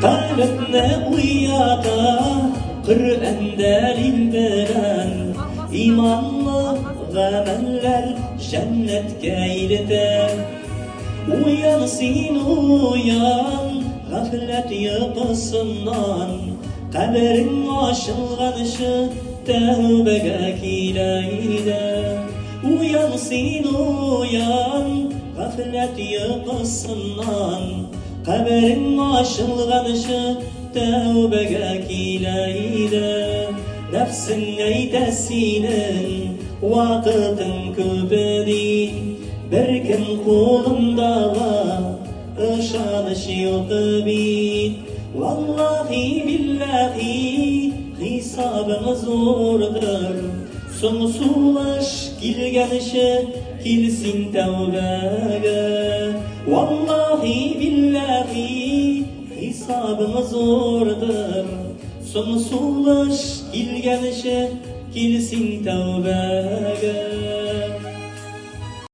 Kalbine uyata Kur'an delil veren İmanlı ameller cennetke ileter. Uyansın uyan gaflet yapısından Kaberin aşılganışı tevbege kileyde. Uyansın uyan gaflet yapısından Kaberin aşılganışı tevbege kileyde. Nefsin eytesinin vakitin köpedi. Bir kim kulundağa ışanış yok bit. Vallahi billahi hesabımız zordur. Sonsuz kilgenişe kilsin tevbege. Vallahi billahi hesabımız zordur. Sonsuz kilgenişe kilsin tevbege.